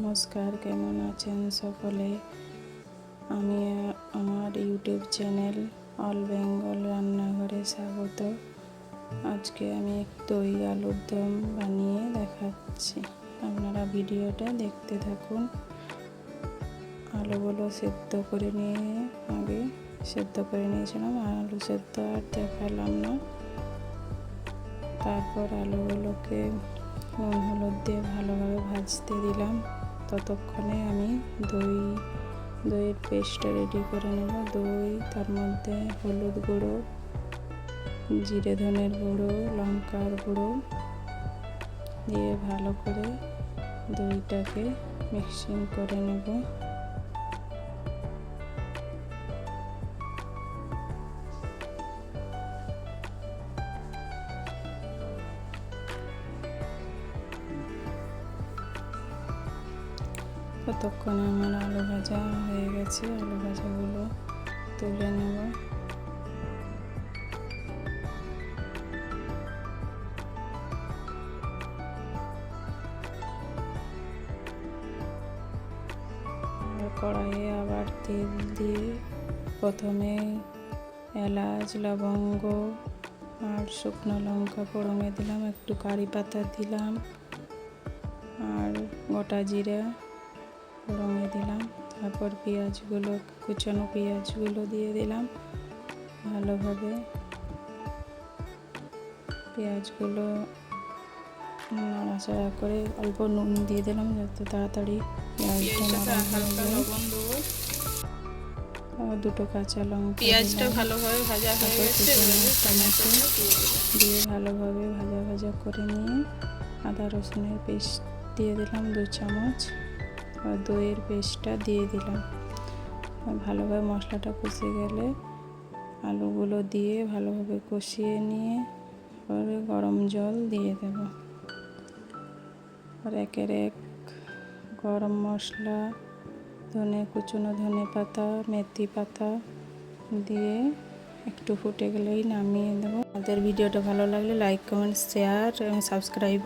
নমস্কার, কেমন আছেন সকলে? আমি আমার ইউটিউব চ্যানেল অল বেঙ্গল রান্নাঘরে স্বাগত। আজকে আমি দই আলুর দম বানিয়ে দেখাচ্ছি, আপনারা ভিডিওটা দেখতে থাকুন। আলুগুলো সেদ্ধ করে সেদ্ধ করে নিয়েছিলাম, আলু সেদ্ধ আর দেখালাম না। তারপর আলুগুলোকে নুন হলুদ দিয়ে ভালোভাবে ভাজতে দিলাম। ততক্ষণে আমি দইয়ের পেস্টটা রেডি করে নেব। দই, তার মধ্যে হলুদ গুঁড়ো, জিরে ধনের গুঁড়ো, লঙ্কার গুঁড়ো দিয়ে ভালো করে দইটাকে মিক্সিং করে নেব। ততক্ষণে আমার আলু ভাজা হয়ে গেছে, আলু ভাজাগুলো তুলে নেব। কড়াইয়ে আবার তেল দিয়ে প্রথমে এলাচ, লবঙ্গ আর শুকনো লঙ্কা ফোড়নে দিলাম, একটু কারি পাতা দিলাম আর গোটা জিরা ফোড়নে দিলাম। তারপর কুচানো পেঁয়াজগুলো দিয়ে দিলাম। ভালোভাবে পেঁয়াজগুলো নাড়াচাড়া করে অল্প নুন দিয়ে দিলাম যাতে তাড়াতাড়ি পেঁয়াজটা নরম হয়ে যায়। দুটো কাঁচা লঙ্কা, পেঁয়াজটা ভালোভাবে ভাজা হয়ে গেছে, টমেটো দিয়ে ভালোভাবে ভাজা করে নিয়ে আদা রসুনের পেস্ট দিয়ে দিলাম 2 চামচ, আর দইয়ের পেস্টটা দিয়ে দিলাম। ভালোভাবে মশলাটা কষে গেলে আলুগুলো দিয়ে ভালোভাবে কষিয়ে নিয়ে পরে গরম জল দিয়ে দেব। আর একের এক গরম মশলা, কুচনো ধনে পাতা, মেথি পাতা দিয়ে একটু ফুটে গেলেই নামিয়ে দেবো। আমাদের ভিডিওটা ভালো লাগলে লাইক, কমেন্ট, শেয়ার এবং সাবস্ক্রাইব